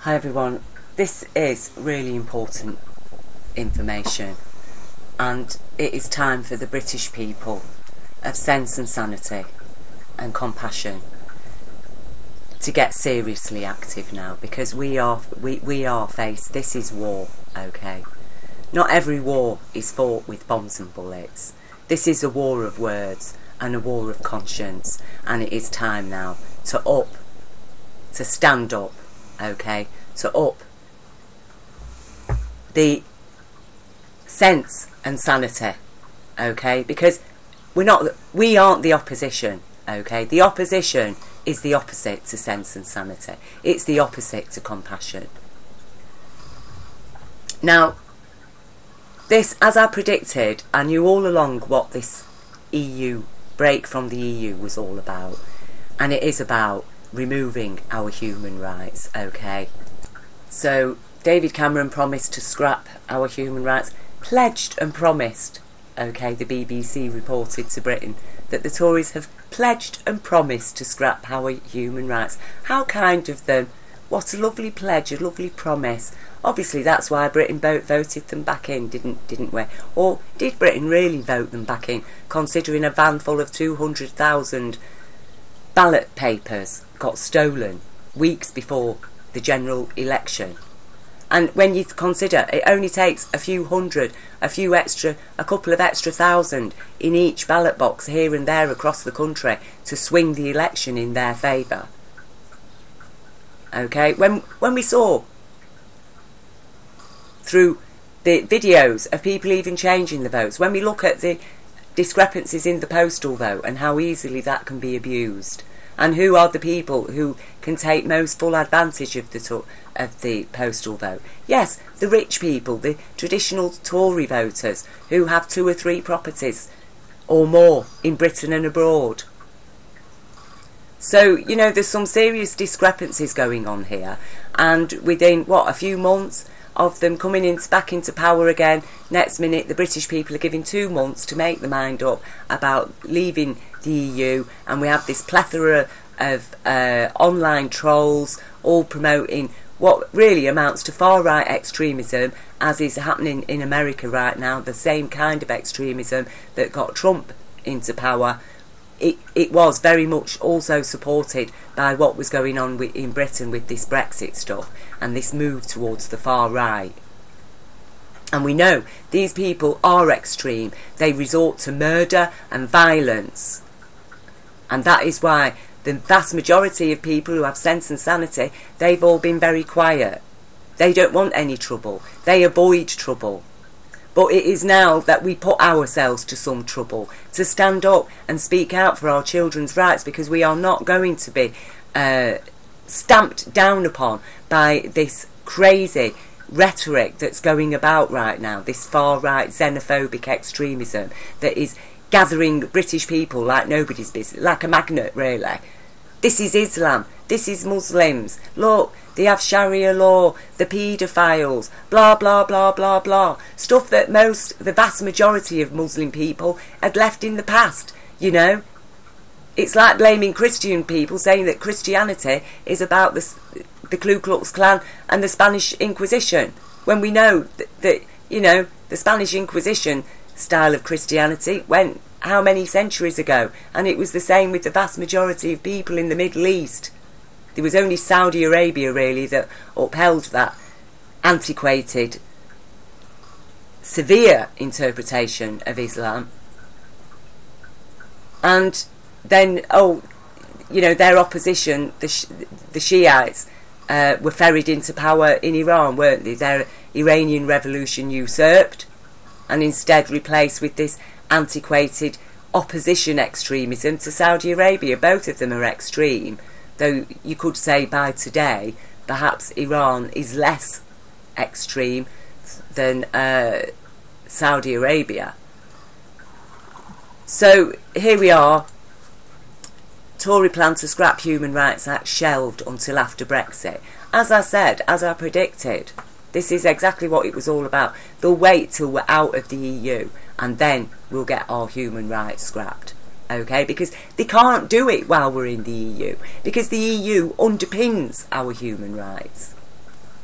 Hi everyone, this is really important information, and it is time for the British people of sense and sanity and compassion to get seriously active now, because we are faced, this is war, okay? Not every war is fought with bombs and bullets. This is a war of words and a war of conscience, and it is time now to stand up, okay, to up the sense and sanity, okay, because we aren't the opposition, okay. The opposition is the opposite to sense and sanity. It's the opposite to compassion. Now, this, as I predicted, I knew all along what this EU break from the EU was all about, and it is about removing our human rights, okay. So David Cameron promised to scrap our human rights, pledged and promised, okay. The BBC reported to Britain that the Tories have pledged and promised to scrap our human rights. How kind of them. What a lovely pledge, a lovely promise. Obviously that's why Britain voted them back in, didn't we? Or did Britain really vote them back in, considering a van full of 200,000 ballot papers got stolen weeks before the general election? And when you consider it only takes a few hundred, a couple of extra thousand in each ballot box here and there across the country to swing the election in their favour. Okay, when we saw through the videos of people even changing the votes, when we look at the discrepancies in the postal vote and how easily that can be abused, and who are the people who can take most full advantage of the postal vote? Yes, the rich people, the traditional Tory voters who have 2 or 3 properties or more in Britain and abroad. So, you know, there's some serious discrepancies going on here, and within, a few months of them coming back into power again, next minute the British people are given 2 months to make their mind up about leaving the EU, and we have this plethora of online trolls all promoting what really amounts to far-right extremism, as is happening in America right now, the same kind of extremism that got Trump into power. It was very much also supported by what was going on in Britain with this Brexit stuff and this move towards the far right. And we know these people are extreme. They resort to murder and violence. And that is why the vast majority of people who have sense and sanity, they've all been very quiet. They don't want any trouble. They avoid trouble. But it is now that we put ourselves to some trouble to stand up and speak out for our children's rights, because we are not going to be stamped down upon by this crazy rhetoric that's going about right now, this far-right xenophobic extremism that is gathering British people like nobody's business, like a magnet, really. This is Islam, this is Muslims, look, they have Sharia law, the paedophiles, blah blah blah blah blah, stuff that the vast majority of Muslim people had left in the past, you know. It's like blaming Christian people, saying that Christianity is about the Ku Klux Klan and the Spanish Inquisition, when we know that you know, the Spanish Inquisition style of Christianity went how many centuries ago, and it was the same with the vast majority of people in the Middle East. There was only Saudi Arabia really that upheld that antiquated, severe interpretation of Islam. And then, you know, their opposition, the Shiites, were ferried into power in Iran, weren't they? Their Iranian revolution usurped and instead replaced with this antiquated opposition extremism to Saudi Arabia. Both of them are extreme, though you could say by today perhaps Iran is less extreme than Saudi Arabia. So here we are. Tory plan to scrap Human Rights Act shelved until after Brexit. As I said, as I predicted, this is exactly what it was all about. They'll wait till we're out of the EU and then we'll get our human rights scrapped. Okay, because they can't do it while we're in the EU, because the EU underpins our human rights.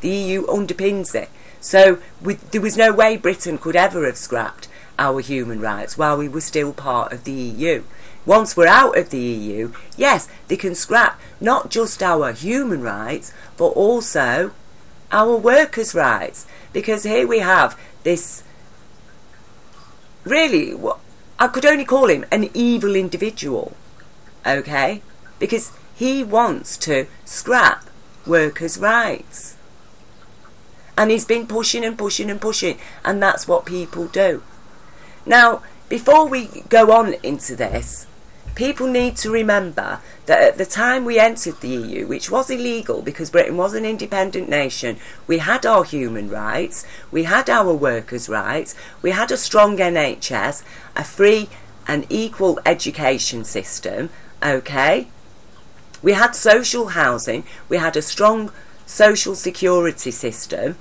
The EU underpins it. So there was no way Britain could ever have scrapped our human rights while we were still part of the EU. Once we're out of the EU, yes, they can scrap not just our human rights, but also our workers' rights. Because here we have this, really, what I could only call him an evil individual, okay? Because he wants to scrap workers' rights. And he's been pushing and pushing and pushing, and that's what people do. Now, before we go on into this, people need to remember that at the time we entered the EU, which was illegal because Britain was an independent nation, we had our human rights, we had our workers' rights, we had a strong NHS, a free and equal education system, okay? We had social housing, we had a strong social security system.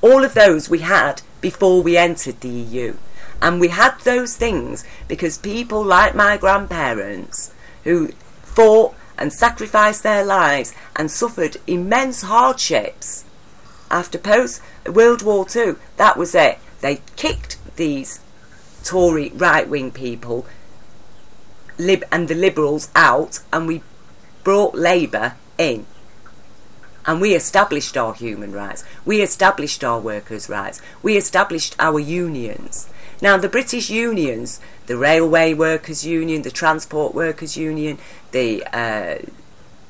All of those we had before we entered the EU. And we had those things because people like my grandparents, who fought and sacrificed their lives and suffered immense hardships after post-World War II, that was it. They kicked these Tory right-wing people and the Liberals out, and we brought Labour in. And we established our human rights. We established our workers' rights. We established our unions. Now, the British unions, the Railway Workers' Union, the Transport Workers' Union, the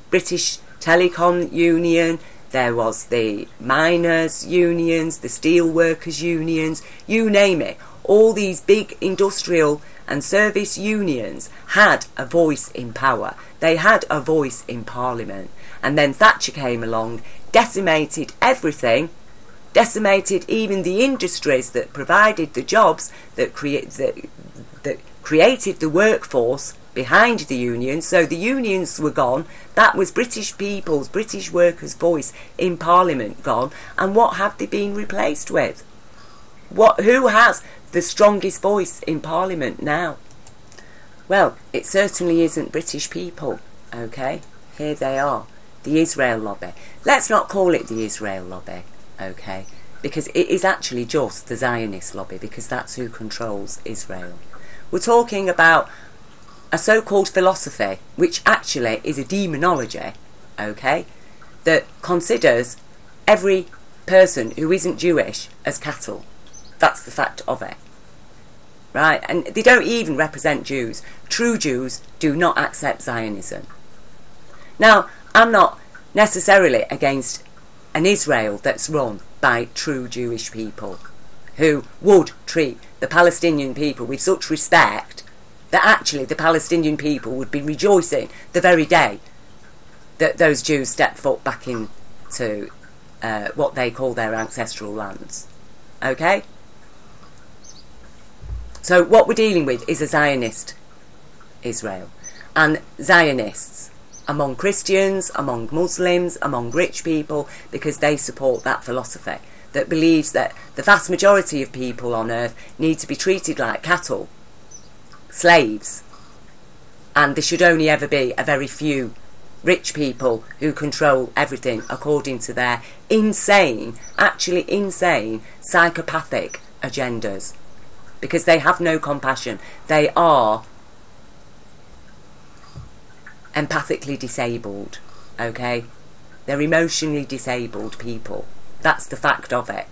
British Telecom Union, there was the Miners' Unions, the Steel Workers' Unions, you name it. All these big industrial and service unions had a voice in power. They had a voice in Parliament. And then Thatcher came along, decimated everything, decimated even the industries that provided the jobs, that created the workforce behind the unions. So the unions were gone. That was British people's, British workers' voice in Parliament gone. And what have they been replaced with? Who has the strongest voice in Parliament now? Well, it certainly isn't British people, okay? Here they are. The Israel lobby. Let's not call it the Israel lobby, okay? Because it is actually just the Zionist lobby, because that's who controls Israel. We're talking about a so-called philosophy, which actually is a demonology, okay? That considers every person who isn't Jewish as cattle. That's the fact of it. Right? And they don't even represent Jews. True Jews do not accept Zionism. Now, I'm not necessarily against an Israel that's run by true Jewish people who would treat the Palestinian people with such respect that actually the Palestinian people would be rejoicing the very day that those Jews step foot back into what they call their ancestral lands. Okay? So what we're dealing with is a Zionist Israel. And Zionists among Christians, among Muslims, among rich people, because they support that philosophy that believes that the vast majority of people on earth need to be treated like cattle, slaves, and there should only ever be a very few rich people who control everything according to their insane, actually insane, psychopathic agendas, because they have no compassion. They are empathically disabled, okay? They're emotionally disabled people. That's the fact of it.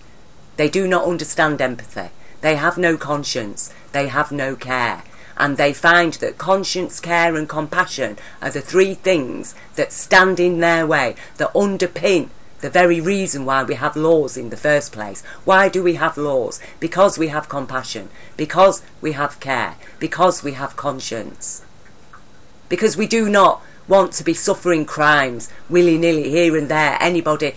They do not understand empathy. They have no conscience. They have no care. And they find that conscience, care and compassion are the three things that stand in their way, that underpin the very reason why we have laws in the first place. Why do we have laws? Because we have compassion, because we have care, because we have conscience. Because we do not want to be suffering crimes willy-nilly here and there, anybody,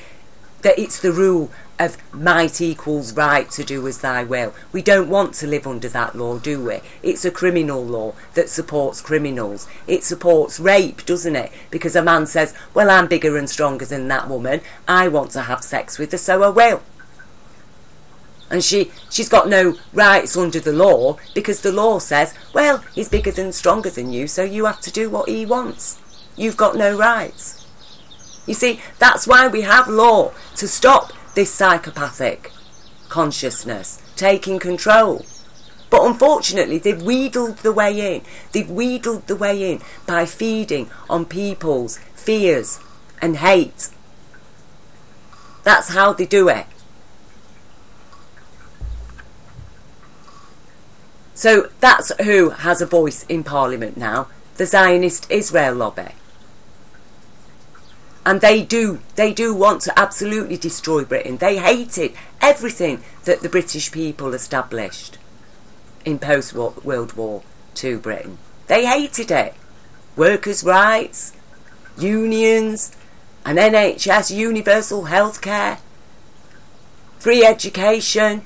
that it's the rule of might equals right to do as thy will. We don't want to live under that law, do we? It's a criminal law that supports criminals. It supports rape, doesn't it? Because a man says, well, I'm bigger and stronger than that woman, I want to have sex with her, so I will. And she's got no rights under the law, because the law says, well, he's bigger and stronger than you, so you have to do what he wants. You've got no rights. You see, that's why we have law, to stop this psychopathic consciousness taking control. But unfortunately, they've wheedled the way in. They've wheedled the way in by feeding on people's fears and hate. That's how they do it. So that's who has a voice in Parliament now, the Zionist Israel lobby. And they do want to absolutely destroy Britain. They hated everything that the British people established in post-World War II Britain. They hated it. Workers' rights, unions, an NHS, universal healthcare, free education,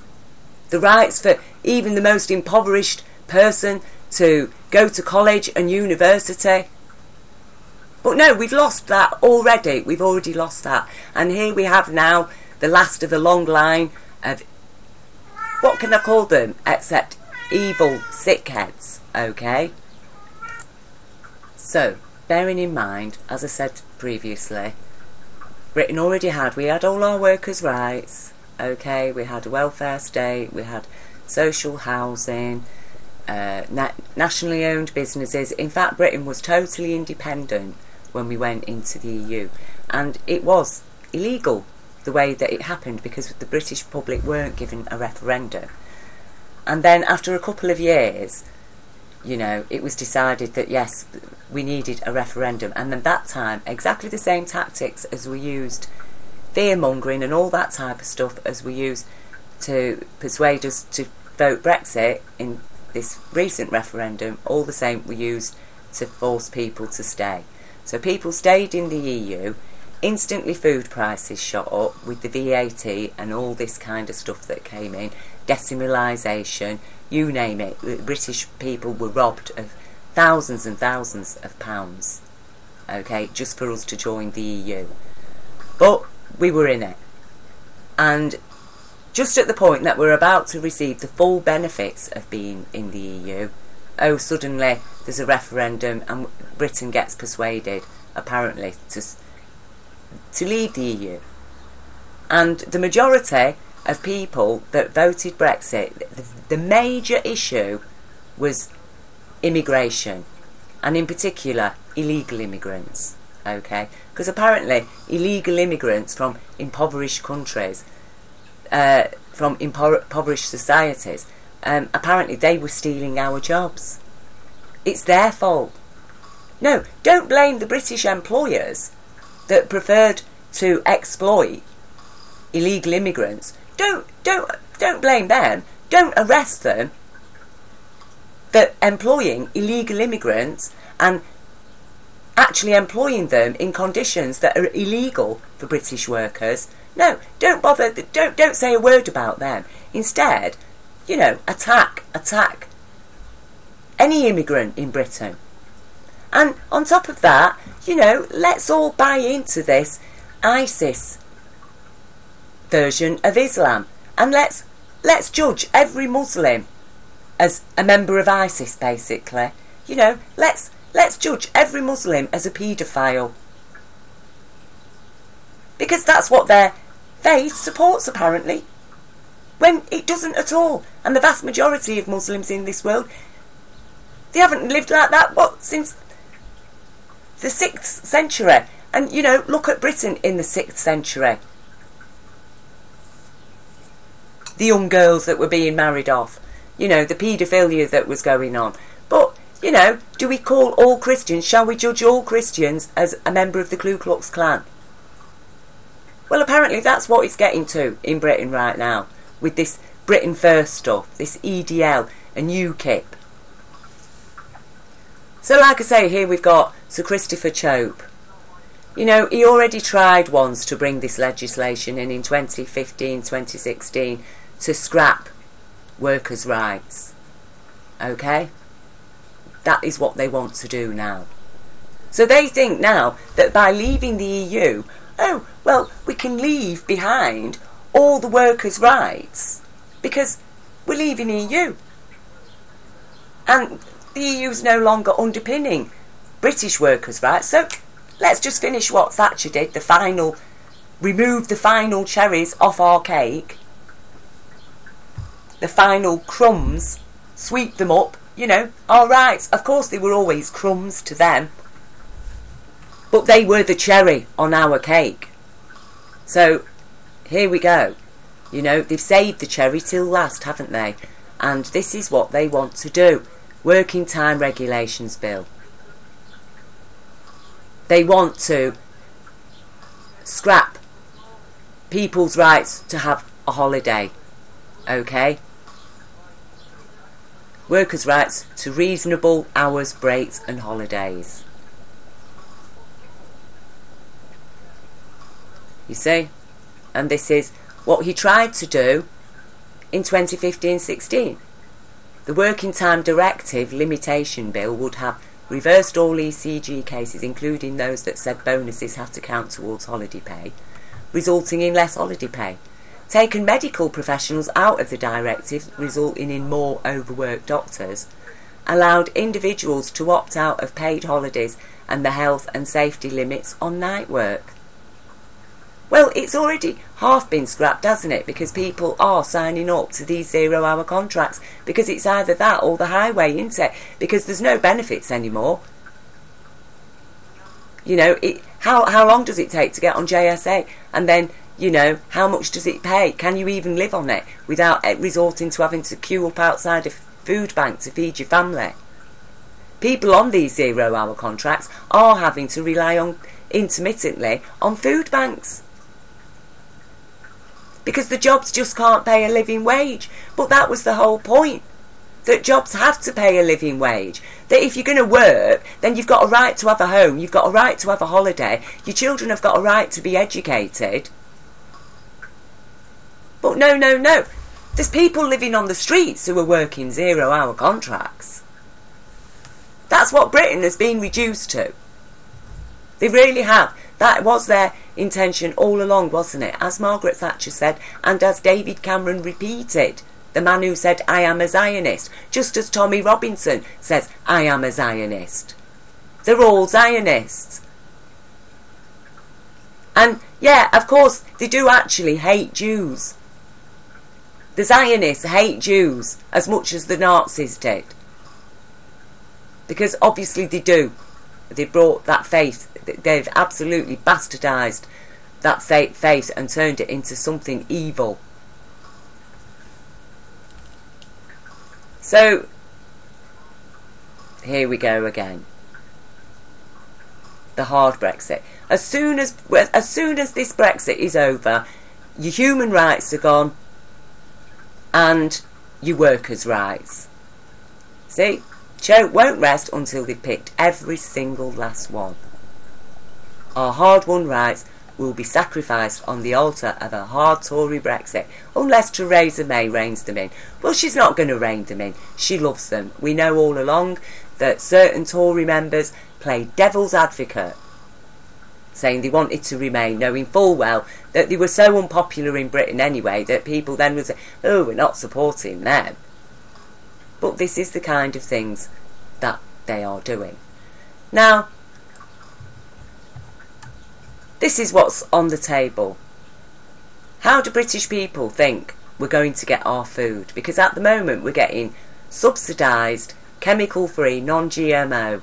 the rights for even the most impoverished person to go to college and university. But no, we've lost that already. We've already lost that. And here we have now the last of a long line of, what can I call them, except evil sickheads, okay? So, bearing in mind, as I said previously, Britain already we had all our workers' rights, okay? We had a welfare state, we had social housing, nationally owned businesses. In fact, Britain was totally independent when we went into the EU, and it was illegal the way that it happened because the British public weren't given a referendum. And then after a couple of years, you know, it was decided that yes, we needed a referendum, and then that time exactly the same tactics as we used, fear-mongering and all that type of stuff as we used to persuade us to vote Brexit in this recent referendum, all the same we used to force people to stay. So people stayed in the EU, instantly food prices shot up with the VAT and all this kind of stuff that came in, decimalisation, you name it. The British people were robbed of thousands and thousands of pounds, okay, just for us to join the EU. But we were in it. And just at the point that we're about to receive the full benefits of being in the EU, oh, suddenly there's a referendum and Britain gets persuaded, apparently, to leave the EU. And the majority of people that voted Brexit, the major issue was immigration, and in particular illegal immigrants, okay? Because apparently illegal immigrants from impoverished countries, from impoverished societies, apparently they were stealing our jobs. It's their fault. No, don't blame the British employers that preferred to exploit illegal immigrants. Don't blame them. Don't arrest them for employing illegal immigrants and actually employing them in conditions that are illegal for British workers. No, don't bother. Don't say a word about them. Instead, you know, attack any immigrant in Britain. And on top of that, you know, let's all buy into this ISIS version of Islam, and let's judge every Muslim as a member of ISIS, basically. You know, let's judge every Muslim as a paedophile, because that's what their faith supports, apparently, when it doesn't at all. And the vast majority of Muslims in this world, they haven't lived like that, since the 6th century. And, you know, look at Britain in the 6th century. The young girls that were being married off. You know, the paedophilia that was going on. But, you know, do we call all Christians, shall we judge all Christians as a member of the Ku Klux Klan? Well, apparently that's what it's getting to in Britain right now, with this Britain First stuff, this EDL and UKIP. So like I say, here we've got Sir Christopher Chope. You know, he already tried once to bring this legislation in 2015, 2016, to scrap workers' rights. Okay? That is what they want to do now. So they think now that by leaving the EU, oh, well, we can leave behind all the workers' rights because we're leaving EU. And the EU's no longer underpinning British workers' rights, so let's just finish what Thatcher did, remove the final cherries off our cake, the final crumbs, sweep them up, alright, of course they were always crumbs to them, but they were the cherry on our cake. So, here we go. They've saved the cherry till last, haven't they? And this is what they want to do. Working time regulations bill. They want to scrap people's rights to have a holiday. Okay? Workers' rights to reasonable hours, breaks and holidays. You see? And this is what he tried to do in 2015-16. The Working Time Directive Limitation Bill would have reversed all ECG cases, including those that said bonuses had to count towards holiday pay, resulting in less holiday pay. Taken medical professionals out of the directive, resulting in more overworked doctors. Allowed individuals to opt out of paid holidays and the health and safety limits on night work. Well, it's already half been scrapped, hasn't it? Because people are signing up to these 0-hour contracts. Because it's either that or the highway, isn't it? Because there's no benefits anymore. How long does it take to get on JSA? And then, how much does it pay? Can you even live on it without resorting to having to queue up outside a food bank to feed your family? People on these 0-hour contracts are having to rely intermittently on food banks. Because the jobs just can't pay a living wage. But that was the whole point. That jobs have to pay a living wage. That if you're going to work, then you've got a right to have a home. You've got a right to have a holiday. Your children have got a right to be educated. But no. There's people living on the streets who are working 0-hour contracts. That's what Britain has been reduced to. They really have. That was their intention all along, wasn't it? As Margaret Thatcher said, and as David Cameron repeated, the man who said, I am a Zionist, just as Tommy Robinson says, I am a Zionist. They're all Zionists. And, yeah, of course, they do actually hate Jews. The Zionists hate Jews as much as the Nazis did. Because obviously they do. They brought that faith, they've absolutely bastardised that faith and turned it into something evil. So, here we go again. The hard Brexit. As soon as this Brexit is over, your human rights are gone and your workers' rights. See? Choke won't rest until they've picked every single last one. Our hard-won rights will be sacrificed on the altar of a hard Tory Brexit, unless Theresa May reins them in. Well, she's not going to rein them in. She loves them. We know all along that certain Tory members played devil's advocate, saying they wanted to remain, knowing full well that they were so unpopular in Britain anyway that people then would say, oh, we're not supporting them. But this is the kind of things that they are doing. Now, this is what's on the table. How do British people think we're going to get our food? Because at the moment we're getting subsidised, chemical-free, non-GMO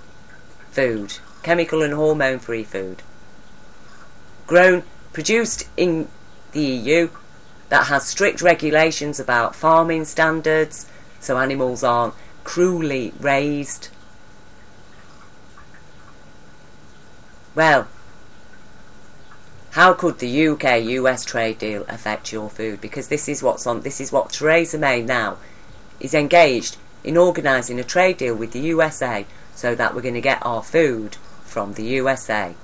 food, chemical and hormone-free food, produced in the EU, that has strict regulations about farming standards, so animals aren't cruelly raised. Well, how could the UK-US trade deal affect your food? Because this is what Theresa May now is engaged in organising a trade deal with the USA so that we're going to get our food from the USA.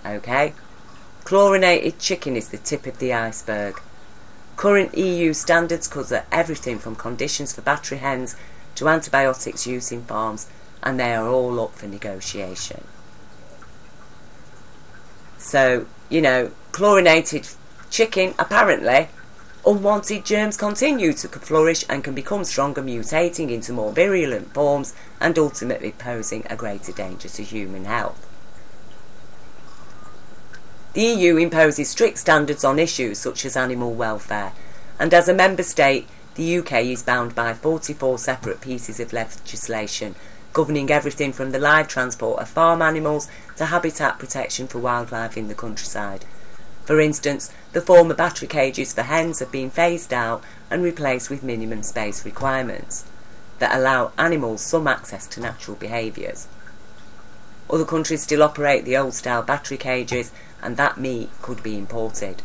Okay? Chlorinated chicken is the tip of the iceberg. Current EU standards cover everything from conditions for battery hens to antibiotics used in farms, and they are all up for negotiation. So, chlorinated chicken, apparently, unwanted germs continue to flourish and can become stronger, mutating into more virulent forms and ultimately posing a greater danger to human health. The EU imposes strict standards on issues such as animal welfare, and as a member state, the UK is bound by 44 separate pieces of legislation governing everything from the live transport of farm animals to habitat protection for wildlife in the countryside. For instance, the former battery cages for hens have been phased out and replaced with minimum space requirements that allow animals some access to natural behaviours. Other countries still operate the old-style battery cages, and that meat could be imported.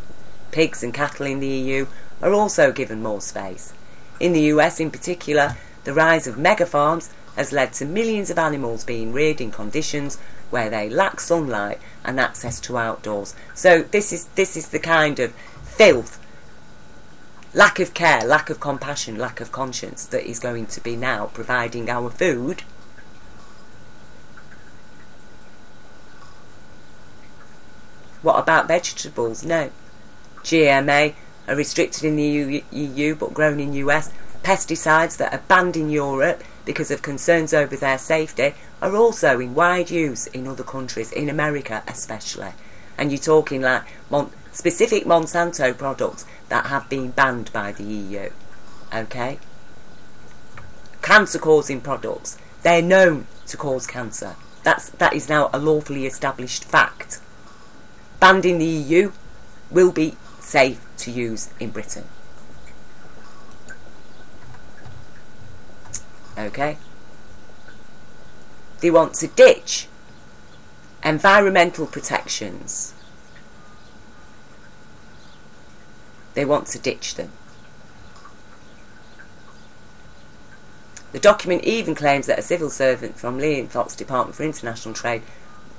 Pigs and cattle in the EU are also given more space. In the US in particular, the rise of mega farms has led to millions of animals being reared in conditions where they lack sunlight and access to outdoors. So this is the kind of filth, lack of care, lack of compassion, lack of conscience that is going to be now providing our food. What about vegetables? No. GMO are restricted in the EU but grown in US. Pesticides that are banned in Europe because of concerns over their safety are also in wide use in other countries, in America especially. And you're talking like specific Monsanto products that have been banned by the EU. Okay? Cancer-causing products. They're known to cause cancer. That is now a lawfully established fact. Banned in the EU, will be safe to use in Britain. Okay? They want to ditch environmental protections. They want to ditch them. The document even claims that a civil servant from Liam Fox Department for International Trade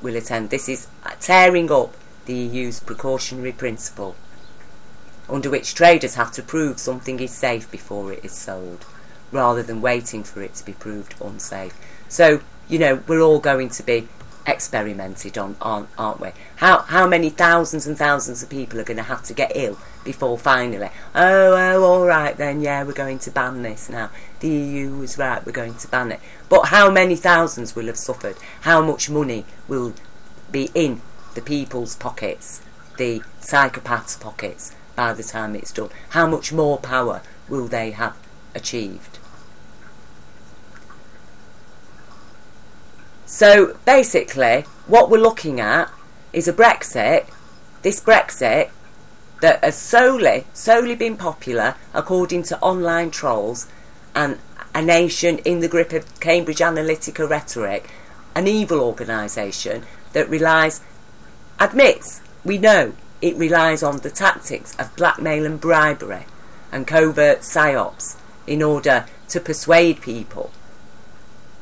will attend. This is tearing up the EU's precautionary principle, under which traders have to prove something is safe before it is sold, rather than waiting for it to be proved unsafe. So, you know, we're all going to be experimented on, aren't we? How many thousands and thousands of people are going to have to get ill before finally, oh, all right then, yeah, we're going to ban this now. The EU was right, we're going to ban it. But how many thousands will have suffered? How much money will be in the people's pockets, the psychopaths' pockets, by the time it's done? How much more power will they have achieved? So basically, what we're looking at is a Brexit, this Brexit that has solely been popular, according to online trolls, and a nation in the grip of Cambridge Analytica rhetoric, an evil organisation that admits, we know, it relies on the tactics of blackmail and bribery and covert psyops in order to persuade people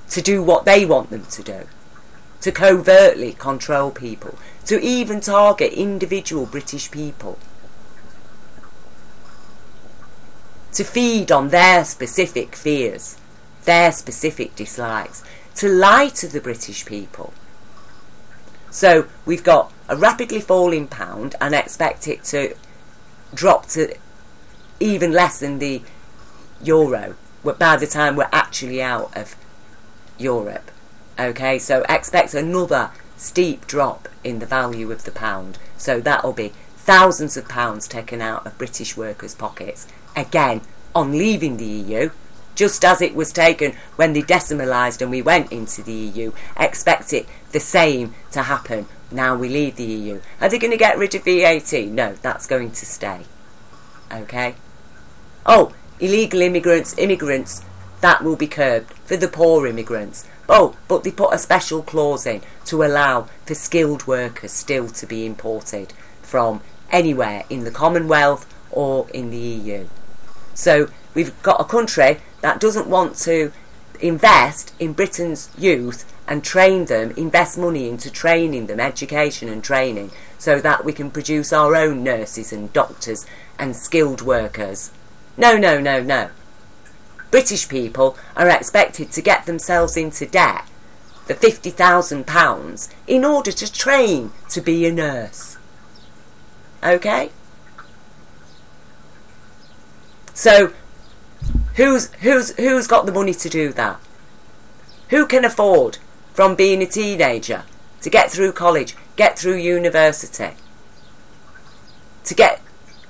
to do what they want them to do, to covertly control people, to even target individual British people, to feed on their specific fears, their specific dislikes, to lie to the British people. So we've got a rapidly falling pound and expect it to drop to even less than the euro by the time we're actually out of Europe. Okay, so expect another steep drop in the value of the pound. So that'll be thousands of pounds taken out of British workers' pockets, again, on leaving the EU, just as it was taken when they decimalised and we went into the EU. Expect it the same to happen now we leave the EU. Are they going to get rid of VAT? No, that's going to stay. Okay? Oh, illegal immigrants, that will be curbed for the poor immigrants. Oh, but they put a special clause in to allow for skilled workers still to be imported from anywhere in the Commonwealth or in the EU. So we've got a country that doesn't want to invest in Britain's youth and train them, invest money into training them, education and training, so that we can produce our own nurses and doctors and skilled workers. No, no, no, no. British people are expected to get themselves into debt for £50,000 in order to train to be a nurse. Okay? So, who's got the money to do that? Who can afford, from being a teenager, to get through college, get through university, to get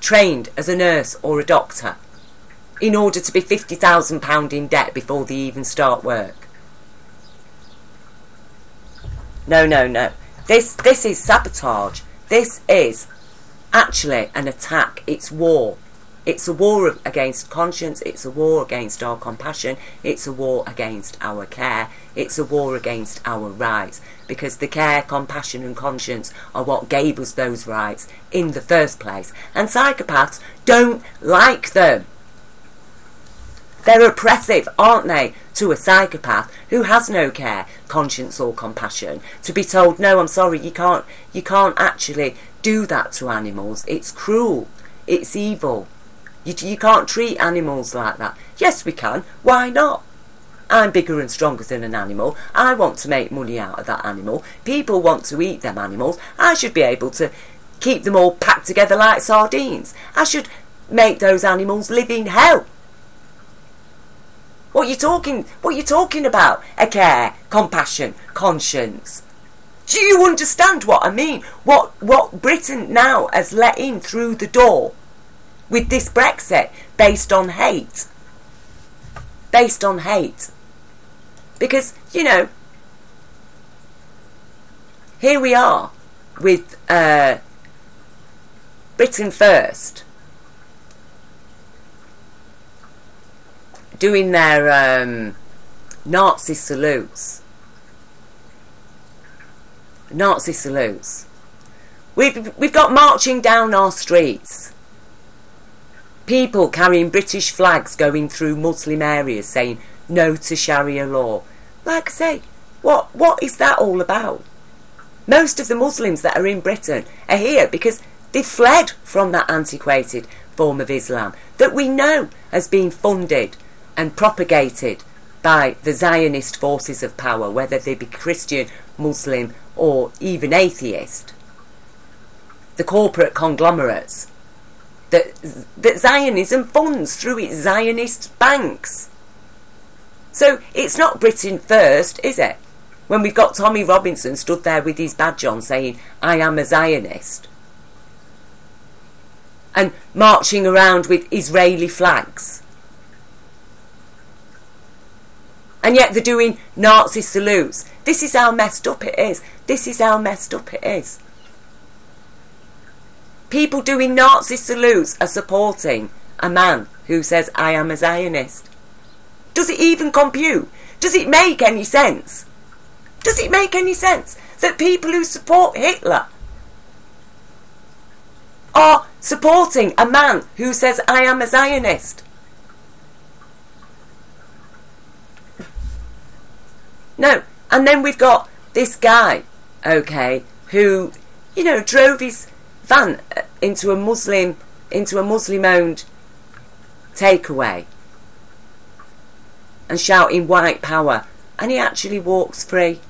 trained as a nurse or a doctor in order to be £50,000 in debt before they even start work. No, no, no. This is sabotage. This is actually an attack. It's war. It's a war against conscience. It's a war against our compassion. It's a war against our care. It's a war against our rights. Because the care, compassion and conscience are what gave us those rights in the first place. And psychopaths don't like them. They're oppressive, aren't they, to a psychopath who has no care, conscience or compassion, to be told, no, I'm sorry, you can't actually do that to animals. It's cruel. It's evil. You can't treat animals like that. Yes, we can. Why not? I'm bigger and stronger than an animal. I want to make money out of that animal. People want to eat them animals. I should be able to keep them all packed together like sardines. I should make those animals live in hell. What are you talking about? A care, compassion, conscience. Do you understand what I mean? What Britain now has let in through the door with this Brexit based on hate. Based on hate. Because, you know, here we are with Britain First doing their Nazi salutes. Nazi salutes. We've got marching down our streets. People carrying British flags going through Muslim areas saying no to Sharia law. Like I say, what is that all about? Most of the Muslims that are in Britain are here because they fled from that antiquated form of Islam that we know has been funded and propagated by the Zionist forces of power, whether they be Christian, Muslim or even atheist. The corporate conglomerates that Zionism funds through its Zionist banks. So it's not Britain First, is it? When we've got Tommy Robinson stood there with his badge on saying, I am a Zionist. And marching around with Israeli flags. And yet they're doing Nazi salutes. This is how messed up it is. This is how messed up it is. People doing Nazi salutes are supporting a man who says, I am a Zionist. Does it even compute? Does it make any sense? Does it make any sense that people who support Hitler are supporting a man who says, I am a Zionist? No. And then we've got this guy, okay, who, you know, drove his van into a Muslim-owned takeaway and shouting white power, and he actually walks free.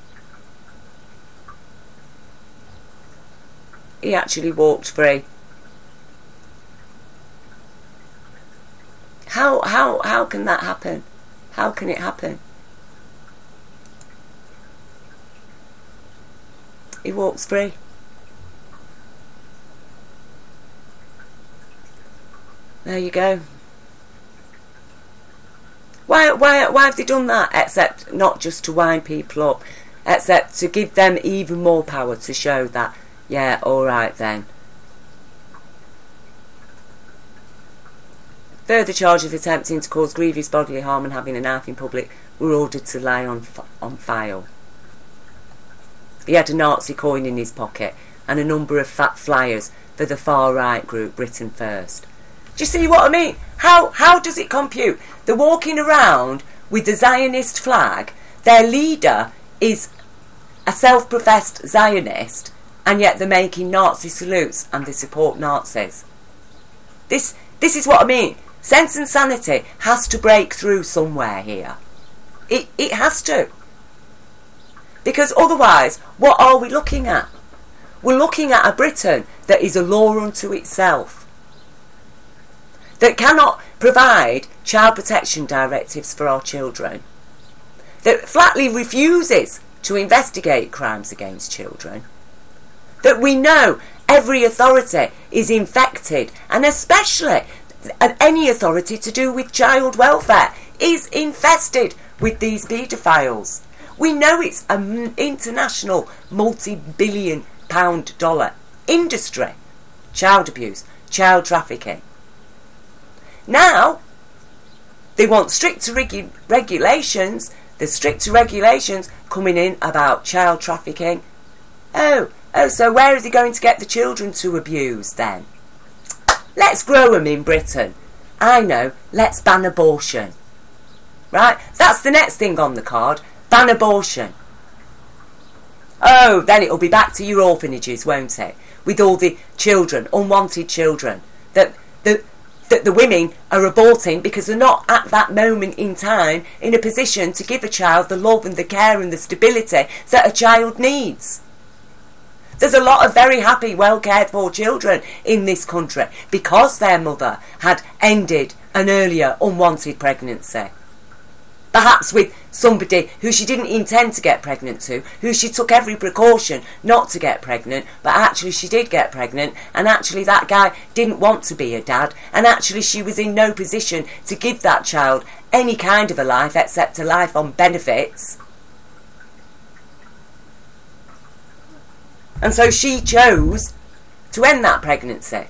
He actually walked free. How can that happen? How can it happen? He walks free. There you go. Why have they done that? Except not just to wind people up, except to give them even more power to show that, yeah, alright then. Further charge of attempting to cause grievous bodily harm and having a knife in public were ordered to lie on file. He had a Nazi coin in his pocket and a number of fat flyers for the far-right group Britain First. Do you see what I mean? How does it compute? They're walking around with the Zionist flag. Their leader is a self-professed Zionist, and yet they're making Nazi salutes and they support Nazis. This is what I mean. Sense and sanity has to break through somewhere here. It has to. Because otherwise, what are we looking at? We're looking at a Britain that is a law unto itself. That cannot provide child protection directives for our children. That flatly refuses to investigate crimes against children. That we know Every authority is infected, and especially any authority to do with child welfare is infested with these paedophiles. We know it's an international multi-billion pound dollar industry. Child abuse, child trafficking. Now, they want stricter regulations. The stricter regulations coming in about child trafficking. Oh, so where are they going to get the children to abuse then? Let's grow them in Britain. I know, let's ban abortion. Right? That's the next thing on the card. Ban abortion. Oh, then it'll be back to your orphanages, won't it? With all the children, unwanted children, that the women are aborting because they're not at that moment in time in a position to give a child the love and the care and the stability that a child needs. There's a lot of very happy, well cared for children in this country because their mother had ended an earlier unwanted pregnancy. Perhaps with somebody who she didn't intend to get pregnant to, who she took every precaution not to get pregnant, but actually she did get pregnant, and actually that guy didn't want to be a dad, and actually she was in no position to give that child any kind of a life except a life on benefits. And so she chose to end that pregnancy.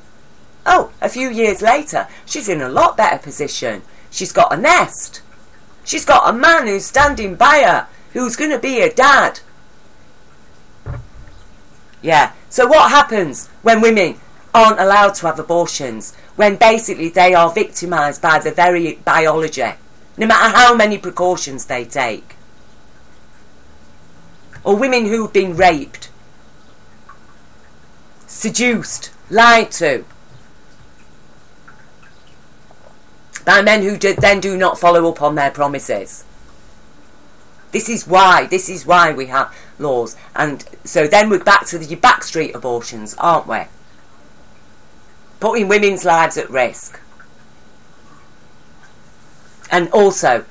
Oh, a few years later, she's in a lot better position. She's got a nest. She's got a man who's standing by her, who's going to be a dad. Yeah, so what happens when women aren't allowed to have abortions? When basically they are victimised by the very biology, no matter how many precautions they take. Or women who've been raped, seduced, lied to, by men who then do not follow up on their promises. This is why we have laws. And so then we're back to the backstreet abortions, aren't we? Putting women's lives at risk. And also,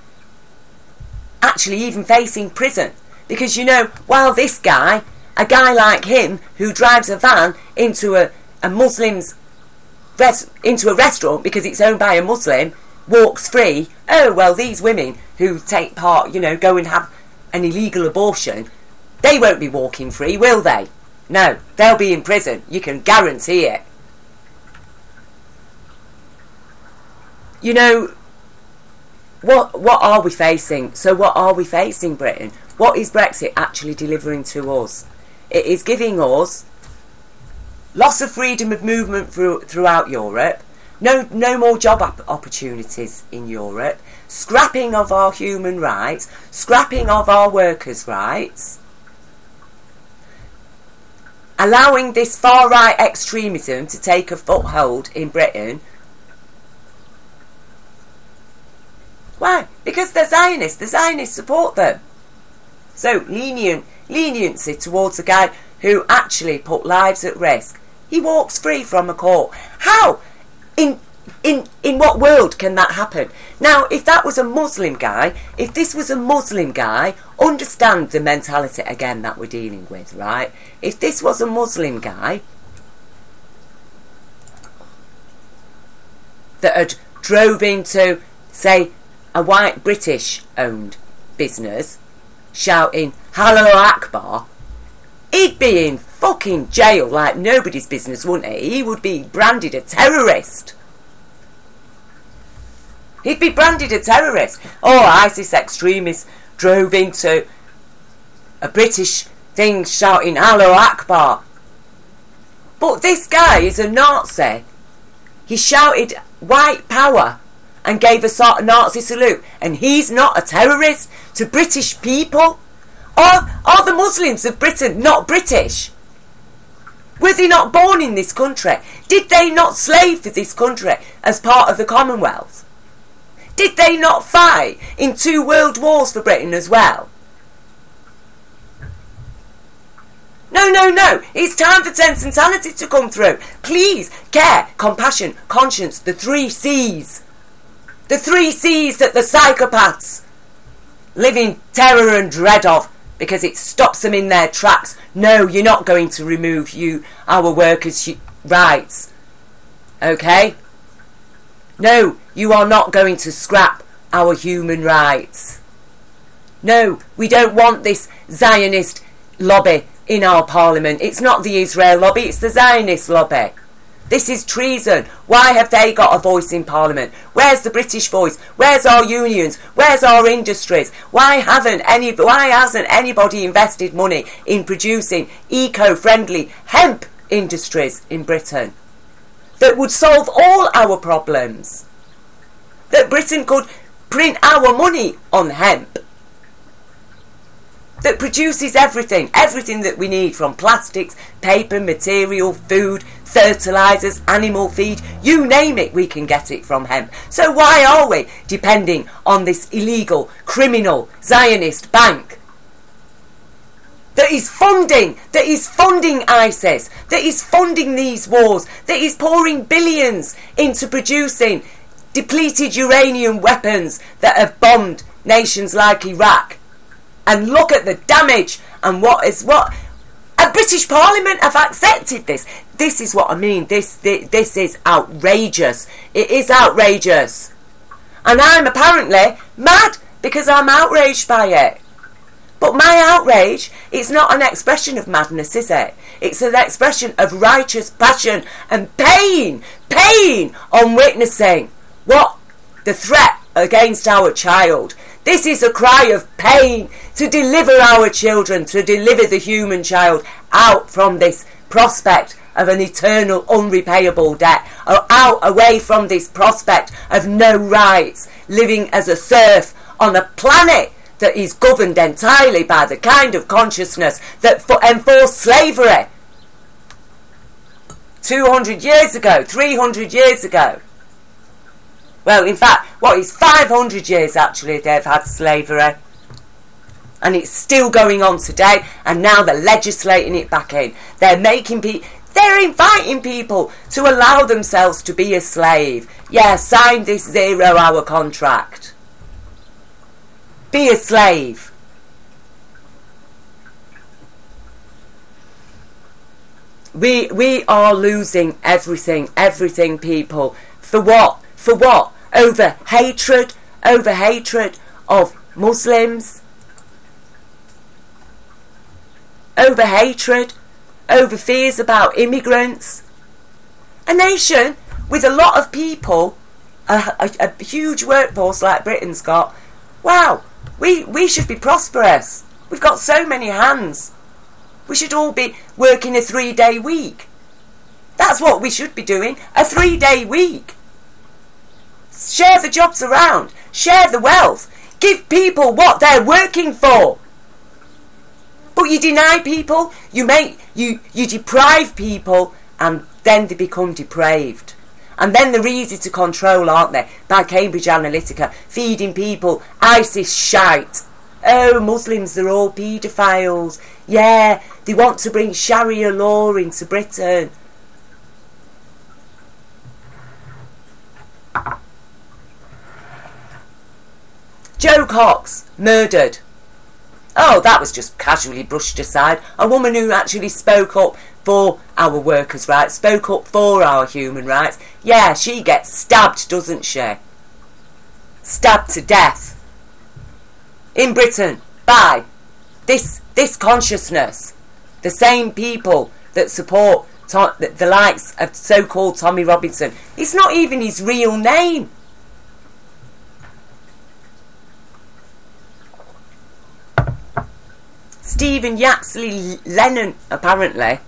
actually even facing prison. Because, you know, while this guy, a guy like him, who drives a van into a Muslim's into a restaurant because it's owned by a Muslim, walks free. Oh, well, these women who take part, you know, go and have an illegal abortion, they won't be walking free, will they? No, they'll be in prison. You can guarantee it. You know, what are we facing? So what are we facing, Britain? What is Brexit actually delivering to us? It is giving us loss of freedom of movement throughout Europe, no more job opportunities in Europe, scrapping of our human rights, scrapping of our workers' rights, allowing this far-right extremism to take a foothold in Britain. Why? Because they're Zionists. The Zionists support them. So leniency towards a guy who actually put lives at risk. He walks free from a court. How? In what world can that happen? Now, if that was a Muslim guy, if this was a Muslim guy, understand the mentality again that we're dealing with, right? If this was a Muslim guy that had drove into, say, a white British-owned business, shouting, "Hello Akbar," he'd be in fucking jail like nobody's business, wouldn't he? He would be branded a terrorist. He'd be branded a terrorist. Oh, ISIS extremists drove into a British thing shouting, "Hello Akbar." But this guy is a Nazi. He shouted white power and gave a sort of Nazi salute. And he's not a terrorist to British people? Are the Muslims of Britain not British? Were they not born in this country? Did they not slave for this country as part of the Commonwealth? Did they not fight in 2 world wars for Britain as well? No. It's time for sense and sanity to come through. Please, care, compassion, conscience, the 3 C's. The 3 C's that the psychopaths live in terror and dread of because it stops them in their tracks. No, you're not going to remove our workers' rights. Okay? No, you are not going to scrap our human rights. No, we don't want this Zionist lobby in our parliament. It's not the Israel lobby, it's the Zionist lobby. This is treason. Why have they got a voice in parliament? Where's the British voice? Where's our unions? Where's our industries? Why hasn't anybody invested money in producing eco-friendly hemp industries in Britain that would solve all our problems? That Britain could print our money on hemp, that produces everything that we need, from plastics, paper, material, food, fertilisers, animal feed, you name it, we can get it from hemp. So why are we depending on this illegal, criminal, Zionist bank that is funding ISIS, that is funding these wars, that is pouring billions into producing depleted uranium weapons that have bombed nations like Iraq? And look at the damage and what. A British Parliament have accepted this. This is what I mean. This is outrageous. It is outrageous. And I'm apparently mad because I'm outraged by it. But my outrage is not an expression of madness, is it? It's an expression of righteous passion and pain. Pain on witnessing what the threat against our child. This is a cry of pain to deliver our children, to deliver the human child out from this prospect of an eternal unrepayable debt, or out away from this prospect of no rights, living as a serf on a planet that is governed entirely by the kind of consciousness that enforced slavery 200 years ago, 300 years ago. Well, in fact, what is 500 years actually they've had slavery. And it's still going on today, and now they're legislating it back in. They're inviting people to allow themselves to be a slave. Yeah, sign this 0-hour contract. Be a slave. We are losing everything, people. For what? For what? Over hatred of Muslims, over hatred, over fears about immigrants. A nation with a lot of people, a huge workforce like Britain's got. Wow, we should be prosperous. We've got so many hands. We should all be working a 3-day week. That's what we should be doing, a 3-day week. Share the jobs around. Share the wealth. Give people what they're working for. But you deny people. You deprive people, and then they become depraved. And then they're easy to control, aren't they? By Cambridge Analytica, feeding people ISIS shite. Oh, Muslims, they're all paedophiles. Yeah, they want to bring Sharia law into Britain. Joe Cox, murdered. Oh, that was just casually brushed aside. A woman who actually spoke up for our workers' rights, spoke up for our human rights. Yeah, she gets stabbed, doesn't she? Stabbed to death. In Britain, by this consciousness. The same people that support the likes of so-called Tommy Robinson. It's not even his real name. Stephen Yaxley Lennon, apparently.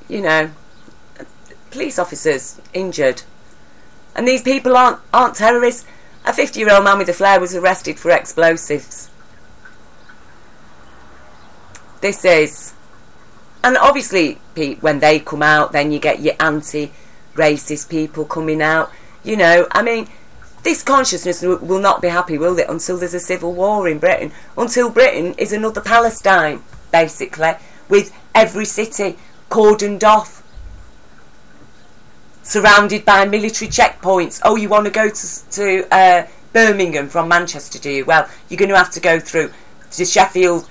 You know, police officers injured. And these people aren't terrorists. A 50-year-old man with a flare was arrested for explosives. This is... And obviously, when they come out, then you get your anti-racist people coming out. You know, I mean... This consciousness will not be happy, will it, until there's a civil war in Britain. Until Britain is another Palestine, basically, with every city cordoned off, surrounded by military checkpoints. Oh, you want to go to Birmingham from Manchester, do you? Well, you're going to have to go through the Sheffield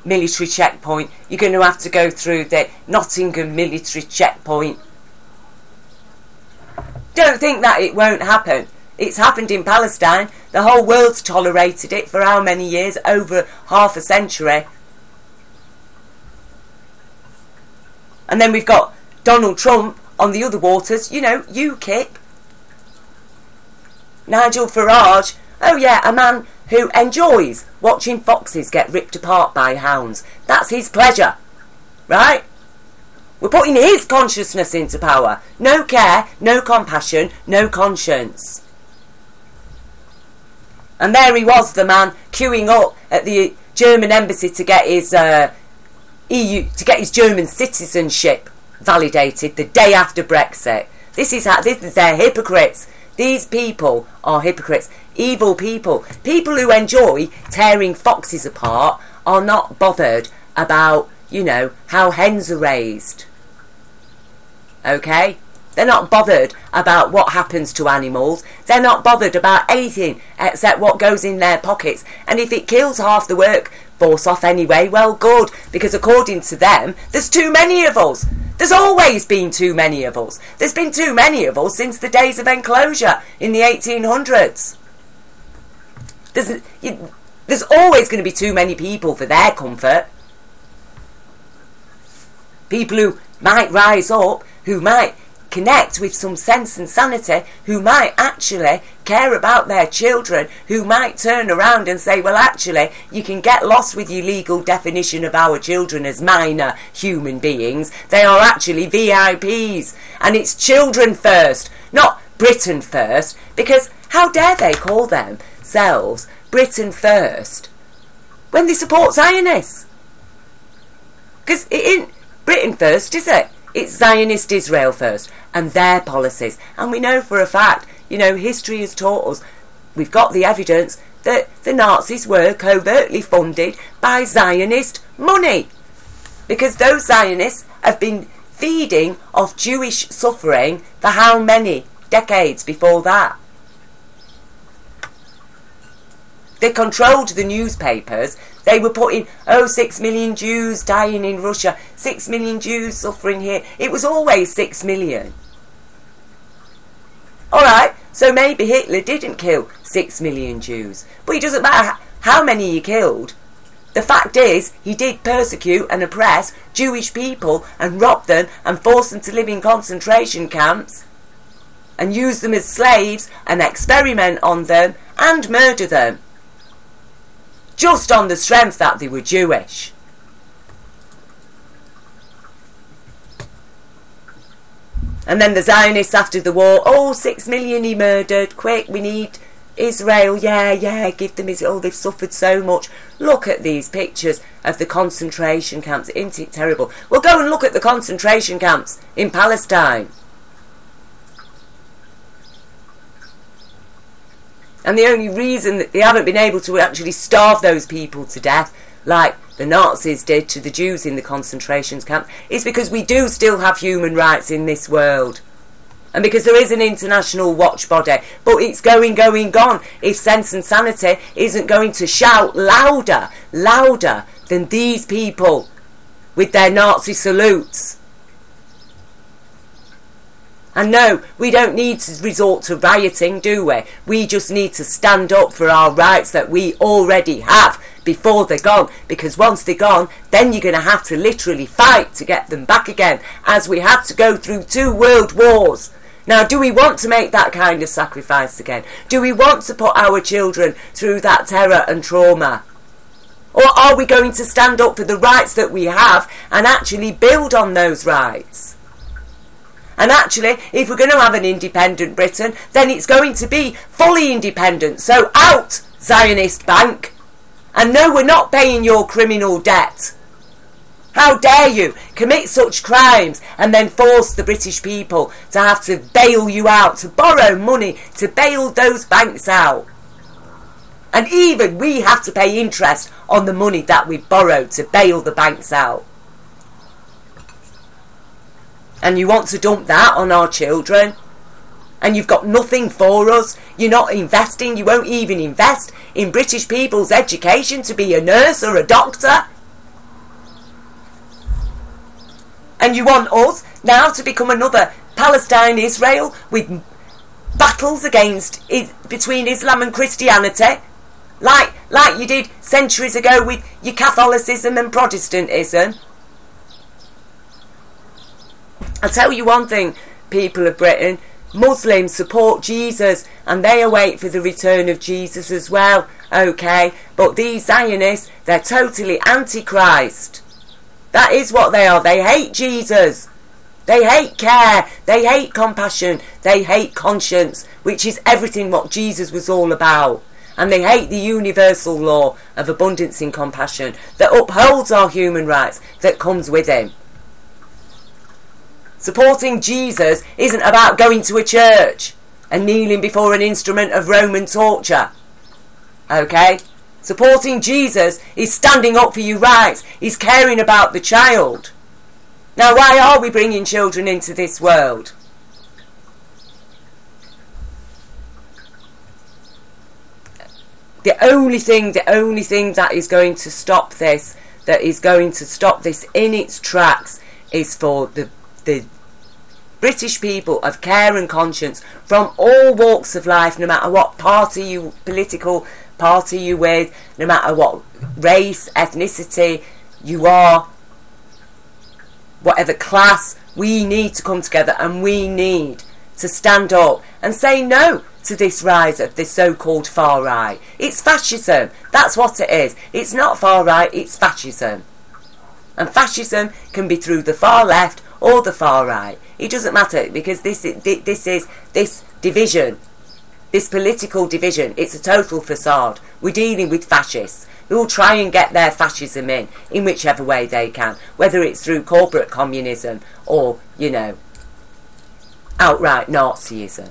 military checkpoint. You're going to have to go through the Nottingham military checkpoint. Don't think that it won't happen. It's happened in Palestine. The whole world's tolerated it for how many years? Over half a century. And then we've got Donald Trump on the other waters. You know, UKIP. Nigel Farage. Oh yeah, a man who enjoys watching foxes get ripped apart by hounds. That's his pleasure. Right? We're putting his consciousness into power. No care, no compassion, no conscience. And there he was, the man, queuing up at the German embassy to get his German citizenship validated the day after Brexit. This is they're hypocrites. These people are hypocrites. Evil people. People who enjoy tearing foxes apart are not bothered about, you know, how hens are raised. Okay? They're not bothered about what happens to animals. They're not bothered about anything except what goes in their pockets. And if it kills half the workforce off anyway, well, good. Because according to them, there's too many of us. There's always been too many of us. There's been too many of us since the days of enclosure in the 1800s. There's always going to be too many people for their comfort. People who might rise up, who might connect with some sense and sanity, who might actually care about their children, who might turn around and say, well, actually, you can get lost with your legal definition of our children as minor human beings. They are actually VIPs, and it's children first, not Britain first, because how dare they call themselves Britain first when they support Zionists? Because it ain't Britain first, is it? It's Zionist Israel first, and their policies. And we know for a fact, you know, history has taught us, we've got the evidence that the Nazis were covertly funded by Zionist money. Because those Zionists have been feeding off Jewish suffering for how many decades before that? They controlled the newspapers. They were putting, 6 million Jews dying in Russia, 6 million Jews suffering here. It was always 6 million. Alright, so maybe Hitler didn't kill 6 million Jews. But it doesn't matter how many he killed. The fact is, he did persecute and oppress Jewish people and rob them and force them to live in concentration camps and use them as slaves and experiment on them and murder them. Just on the strength that they were Jewish. And then the Zionists after the war, 6 million he murdered, quick, we need Israel, yeah, give them Israel, they've suffered so much. Look at these pictures of the concentration camps, isn't it terrible? Well, go and look at the concentration camps in Palestine. And the only reason that they haven't been able to actually starve those people to death, like the Nazis did to the Jews in the concentration camp, is because we do still have human rights in this world. And because there is an international watch body. But it's going gone if sense and sanity isn't going to shout louder than these people with their Nazi salutes. And no, we don't need to resort to rioting, do we? We just need to stand up for our rights that we already have before they're gone. Because once they're gone, then you're going to have to literally fight to get them back again, as we had to go through 2 world wars. Now, do we want to make that kind of sacrifice again? Do we want to put our children through that terror and trauma? Or are we going to stand up for the rights that we have and actually build on those rights? And actually, if we're going to have an independent Britain, then it's going to be fully independent. So out, Zionist bank. And no, we're not paying your criminal debt. How dare you commit such crimes and then force the British people to have to bail you out, to borrow money to bail those banks out. And even we have to pay interest on the money that we borrowed to bail the banks out. And you want to dump that on our children? And you've got nothing for us. You're not investing. You won't even invest in British people's education to be a nurse or a doctor. And you want us now to become another Palestine-Israel with battles between Islam and Christianity, like you did centuries ago with your Catholicism and Protestantism. I'll tell you one thing, people of Britain, Muslims support Jesus and they await for the return of Jesus as well, okay? But these Zionists, they're totally anti-Christ. That is what they are. They hate Jesus. They hate care. They hate compassion. They hate conscience, which is everything what Jesus was all about. And they hate the universal law of abundance in compassion that upholds our human rights that comes with him. Supporting Jesus isn't about going to a church and kneeling before an instrument of Roman torture. Okay? Supporting Jesus is standing up for your rights. Is caring about the child. Now, why are we bringing children into this world? The only thing that is going to stop this, in its tracks, is for the British people of care and conscience from all walks of life, no matter what political party you're with, no matter what race, ethnicity you are, whatever class, we need to come together and we need to stand up and say no to this rise of this so-called far right. It's fascism. That's what it is. It's not far right, it's fascism. And fascism can be through the far left or the far right. It doesn't matter, because this division, this political division, it's a total facade. We're dealing with fascists who will try and get their fascism in whichever way they can, whether it's through corporate communism or, you know, outright Nazism.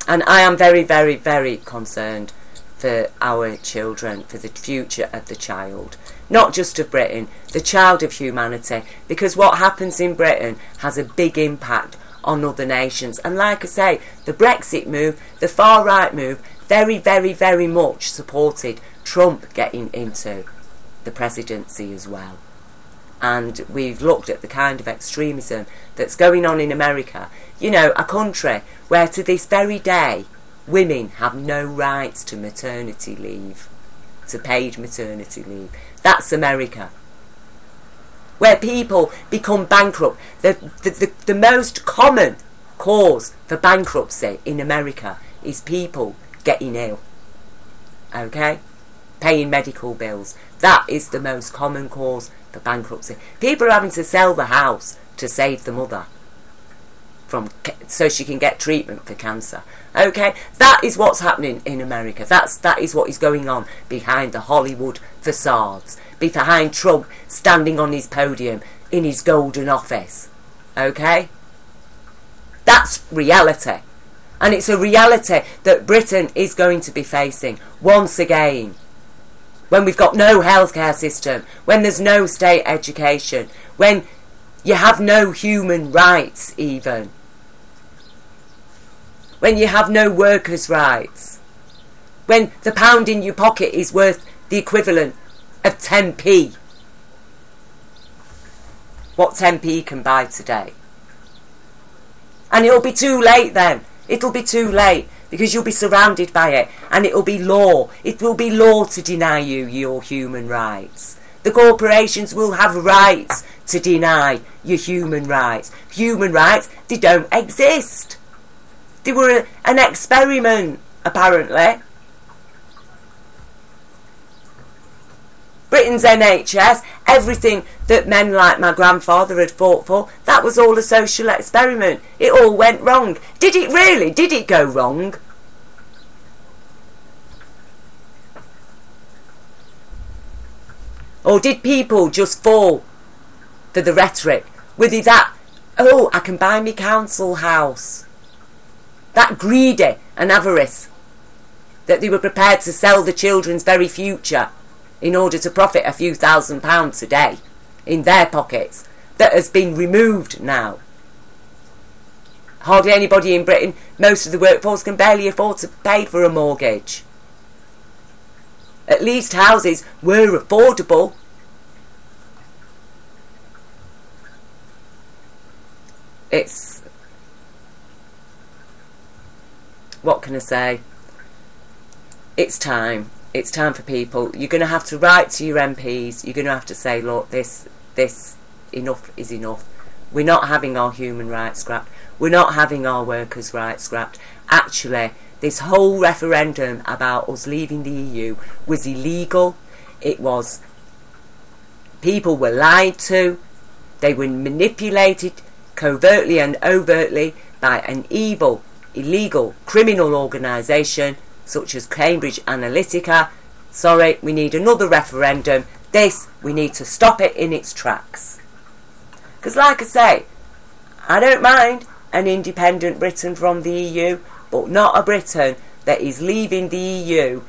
And I am very, very, very concerned for our children, for the future of the child. Not just of Britain, the child of humanity. Because what happens in Britain has a big impact on other nations. And like I say, the Brexit move, the far right move, very, very, very much supported Trump getting into the presidency as well. And we've looked at the kind of extremism that's going on in America. You know, a country where to this very day women have no rights to maternity leave, to paid maternity leave. That's America. Where people become bankrupt. The most common cause for bankruptcy in America is people getting ill. Okay? Paying medical bills. That is the most common cause for bankruptcy. People are having to sell the house to save the mother so she can get treatment for cancer. Okay, that is what's happening in America. That is what is going on behind the Hollywood facades, behind Trump standing on his podium in his golden office. Okay, that's reality, and it's a reality that Britain is going to be facing once again. When we've got no healthcare system, when there's no state education, when you have no human rights even, when you have no workers' rights, when the pound in your pocket is worth the equivalent of 10p. What 10p can buy today. And it'll be too late then. It'll be too late, because you'll be surrounded by it, and it'll be law. It will be law to deny you your human rights. The corporations will have rights to deny your human rights. Human rights, they don't exist. They were an experiment, apparently. Britain's NHS, everything that men like my grandfather had fought for, that was all a social experiment. It all went wrong. Did it really? Did it go wrong? Or did people just fall for the rhetoric? With that, oh, I can buy me council house. That greedy and avarice, that they were prepared to sell the children's very future in order to profit a few £1,000s a day in their pockets, that has been removed now. Hardly anybody in Britain, most of the workforce can barely afford to pay for a mortgage. At least houses were affordable. It's... what can I say? It's time. It's time for people. You're going to have to write to your MPs. You're going to have to say, look, this, enough is enough. We're not having our human rights scrapped. We're not having our workers' rights scrapped. Actually, this whole referendum about us leaving the EU was illegal. It was... people were lied to. They were manipulated covertly and overtly by an evil, illegal, criminal organisation such as Cambridge Analytica. Sorry, we need another referendum. This, we need to stop it in its tracks. Because like I say, I don't mind an independent Britain from the EU, but not a Britain that is leaving the EU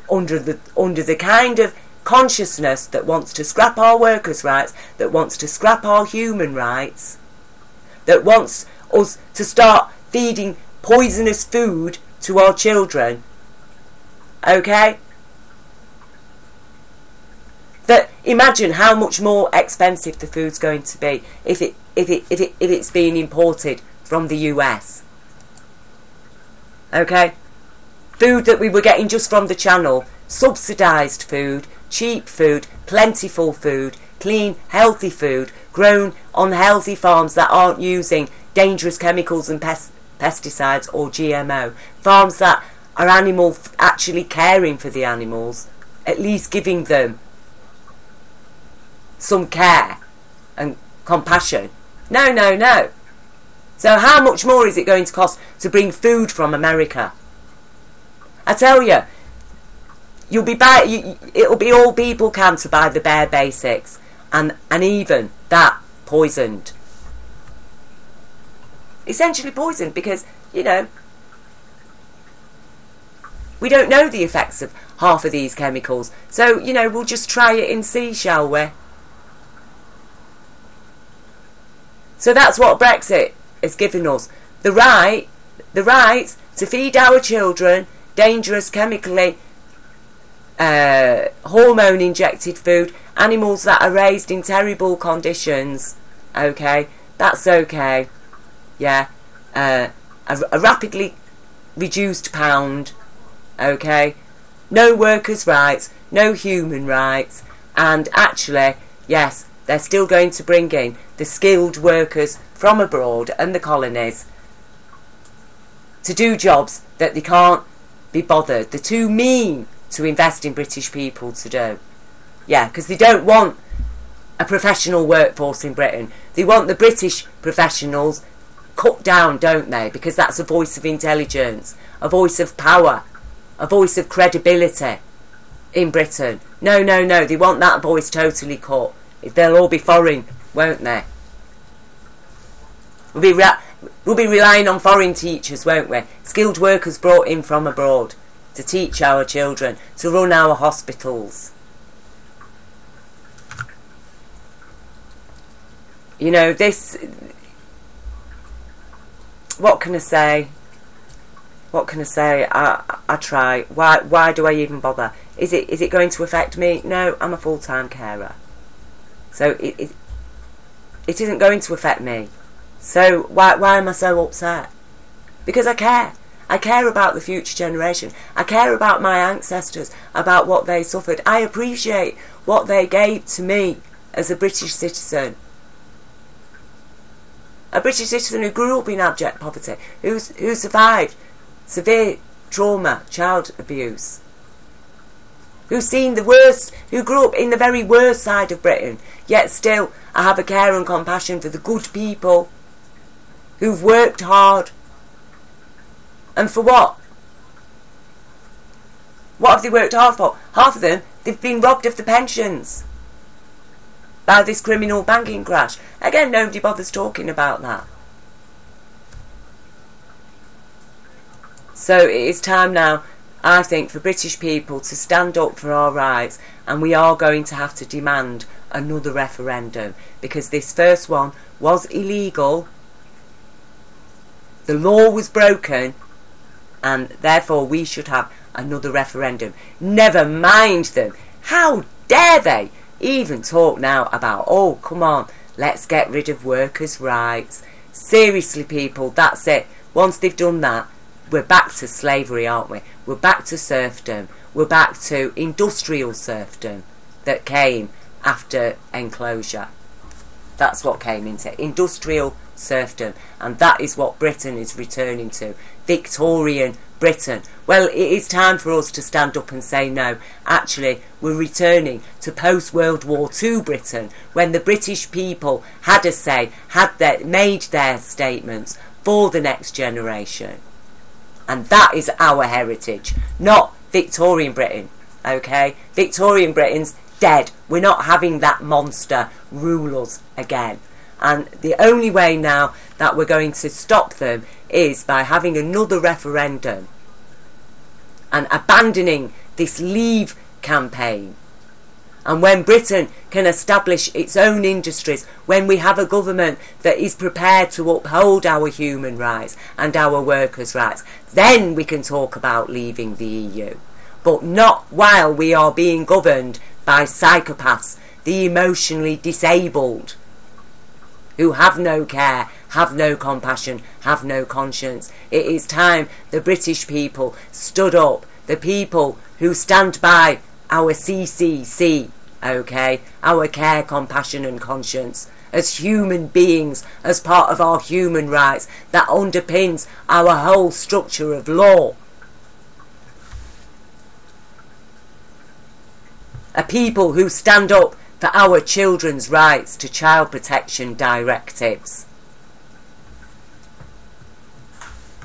under the kind of consciousness that wants to scrap our workers' rights, that wants to scrap our human rights, that wants us to start feeding poisonous food to our children. Okay? That imagine how much more expensive the food's going to be if it's being imported from the US. Okay? Food that we were getting just from the Channel, subsidised food, cheap food, plentiful food, clean, healthy food, grown on healthy farms that aren't using dangerous chemicals and pesticides or GMO. Farms that are actually caring for the animals, at least giving them some care and compassion. No, no, no. So how much more is it going to cost to bring food from America? I tell you, it'll be all people can to buy the bare basics, and even that poisoned. Essentially poisoned because, you know, we don't know the effects of half of these chemicals. So, you know, we'll just try it and see, shall we? So that's what Brexit has given us. The right to feed our children dangerous, chemically hormone-injected food, animals that are raised in terrible conditions. Okay, that's okay. Yeah, a rapidly reduced pound. Okay, no workers' rights, no human rights, and actually, yes, they're still going to bring in the skilled workers from abroad and the colonies to do jobs that they can't be bothered. They're too mean to invest in British people to do. Yeah, because they don't want a professional workforce in Britain. They want the British professionals cut down, don't they? Because that's a voice of intelligence, a voice of power, a voice of credibility in Britain. No, no, no, they want that voice totally cut. They'll all be foreign, won't they? We'll be relying on foreign teachers, won't we? Skilled workers brought in from abroad to teach our children, to run our hospitals. You know, this... what can I say? What can I say? I try. Why do I even bother? Is it going to affect me? No, I'm a full-time carer. So it isn't going to affect me. So why am I so upset? Because I care. I care about the future generation. I care about my ancestors, about what they suffered. I appreciate what they gave to me as a British citizen. A British citizen who grew up in abject poverty, who survived severe trauma, child abuse, who's seen the worst, who grew up in the very worst side of Britain, yet still I have a care and compassion for the good people who've worked hard. And for what? What have they worked hard for? Half of them, they've been robbed of the pensions by this criminal banking crash. Again, nobody bothers talking about that. So it is time now, I think, for British people to stand up for our rights, and we are going to have to demand another referendum, because this first one was illegal. The law was broken, and therefore we should have another referendum. Never mind them. How dare they even talk now about, oh, come on, let's get rid of workers' rights. Seriously, people, that's it. Once they've done that, we're back to slavery, aren't we? We're back to serfdom. We're back to industrial serfdom that came after enclosure. That's what came into industrial serfdom, and that is what Britain is returning to. Victorian Britain. Well, it is time for us to stand up and say no. Actually, we're returning to post-World War II Britain, when the British people had a say, made their statements for the next generation. And that is our heritage, not Victorian Britain, okay? Victorian Britain's dead. We're not having that monster rule us again. And the only way now that we're going to stop them is by having another referendum and abandoning this Leave campaign. And when Britain can establish its own industries, when we have a government that is prepared to uphold our human rights and our workers' rights, then we can talk about leaving the EU. But not while we are being governed by psychopaths, the emotionally disabled, who have no care, have no compassion, have no conscience. It is time the British people stood up, the people who stand by our CCC, okay, our care, compassion and conscience, as human beings, as part of our human rights, that underpins our whole structure of law. A people who stand up for our children's rights to child protection directives,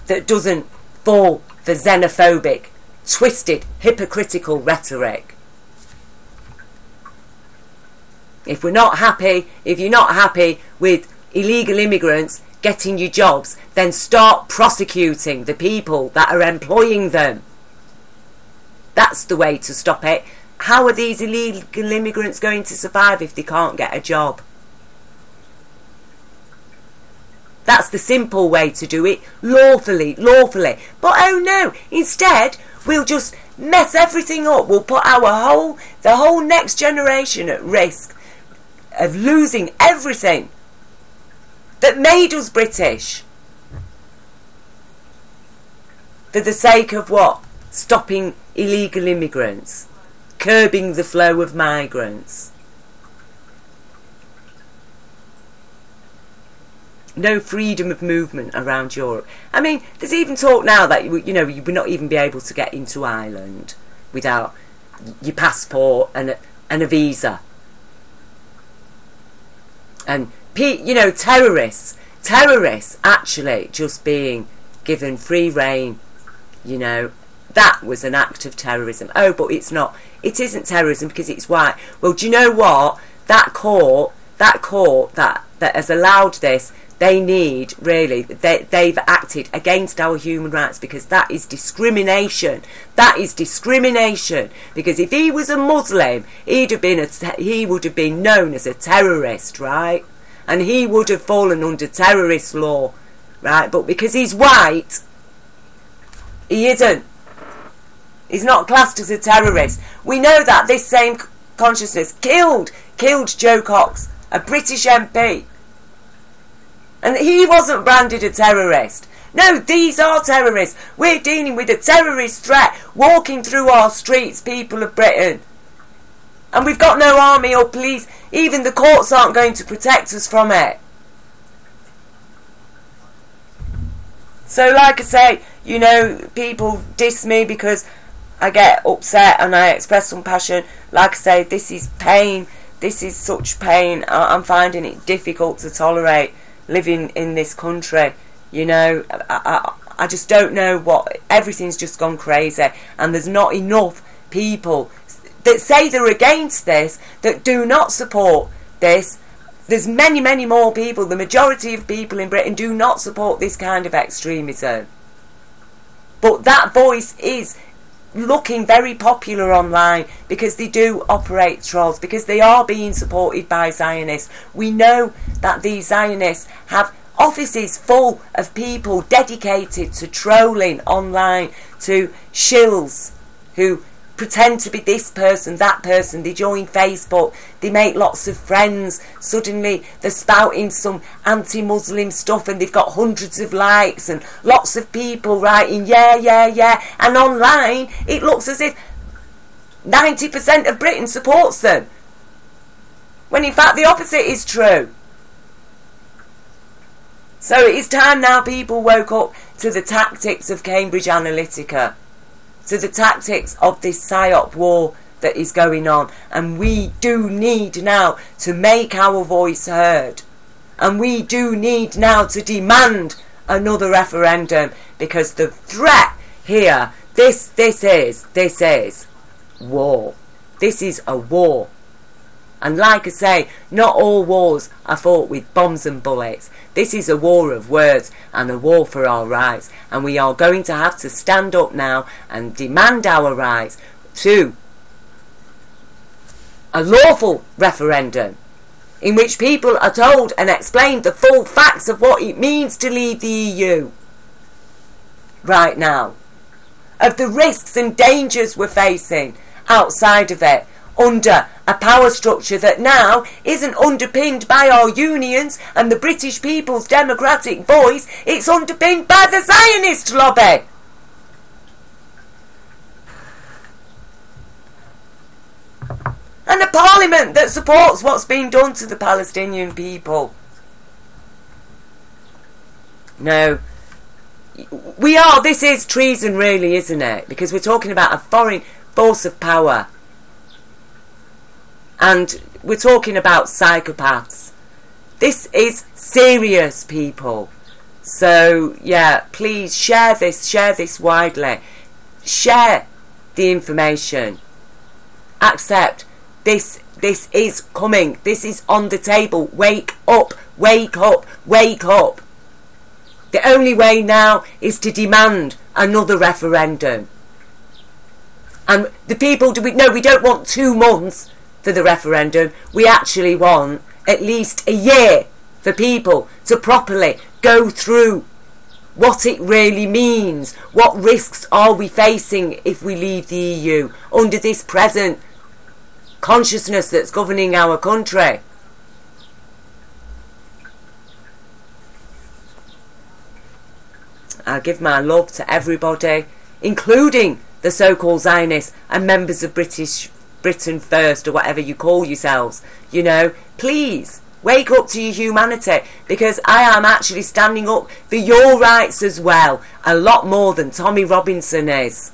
that doesn't fall for xenophobic, twisted, hypocritical rhetoric. If you're not happy with illegal immigrants getting you jobs, then start prosecuting the people that are employing them. That's the way to stop it. How are these illegal immigrants going to survive if they can't get a job? That's the simple way to do it, lawfully. But oh no, instead we'll just mess everything up. We'll put the whole next generation at risk of losing everything that made us British. For the sake of what? Stopping illegal immigrants. Curbing the flow of migrants. No freedom of movement around Europe. I mean, there's even talk now that you would not even be able to get into Ireland without your passport and a visa. And terrorists actually just being given free rein, that was an act of terrorism. Oh, but it's not. It isn't terrorism because it's white. Well, do you know what? That court that has allowed this, they've acted against our human rights, because that is discrimination. That is discrimination. Because if he was a Muslim, he would have been known as a terrorist, right? And he would have fallen under terrorist law, right? But because he's white, he isn't. He's not classed as a terrorist. We know that this same consciousness killed Joe Cox, a British MP. And he wasn't branded a terrorist. No, these are terrorists. We're dealing with a terrorist threat walking through our streets, people of Britain. And we've got no army or police. Even the courts aren't going to protect us from it. So like I say, people diss me because I get upset and I express some passion. Like I say, this is pain. This is such pain. I'm finding it difficult to tolerate living in this country. I just don't know what. Everything's just gone crazy, and there's not enough people that say they're against this, that do not support this. There's many, many more people. The majority of people in Britain do not support this kind of extremism. But that voice is looking very popular online, because they do operate trolls, because they are being supported by Zionists. We know that these Zionists have offices full of people dedicated to trolling online, to shills who pretend to be this person, that person. They join Facebook, they make lots of friends, suddenly they're spouting some anti-Muslim stuff and they've got hundreds of likes and lots of people writing yeah, and online it looks as if 90% of Britain supports them, when in fact the opposite is true. So it is time now people woke up to the tactics of Cambridge Analytica, to the tactics of this PSYOP war that is going on. And we do need now to make our voice heard. And we do need now to demand another referendum, because the threat here, this is war. This is a war. And like I say, not all wars are fought with bombs and bullets. This is a war of words and a war for our rights. And we are going to have to stand up now and demand our rights to a lawful referendum in which people are told and explained the full facts of what it means to leave the EU right now, of the risks and dangers we're facing outside of it, under a power structure that now isn't underpinned by our unions and the British people's democratic voice. It's underpinned by the Zionist lobby. And a parliament that supports what's being done to the Palestinian people. No. This is treason really, isn't it? Because we're talking about a foreign force of power. And we're talking about psychopaths. This is serious, people. So, yeah, please share this widely. Share the information. Accept this is coming. This is on the table. Wake up, wake up, wake up. The only way now is to demand another referendum. And the people, we don't want 2 months for the referendum. We actually want at least a year for people to properly go through what it really means. What risks are we facing if we leave the EU under this present consciousness that's governing our country? I give my love to everybody, including the so-called Zionists and members of Britain First, or whatever you call yourselves. Please wake up to your humanity, because I am actually standing up for your rights as well, a lot more than Tommy Robinson is.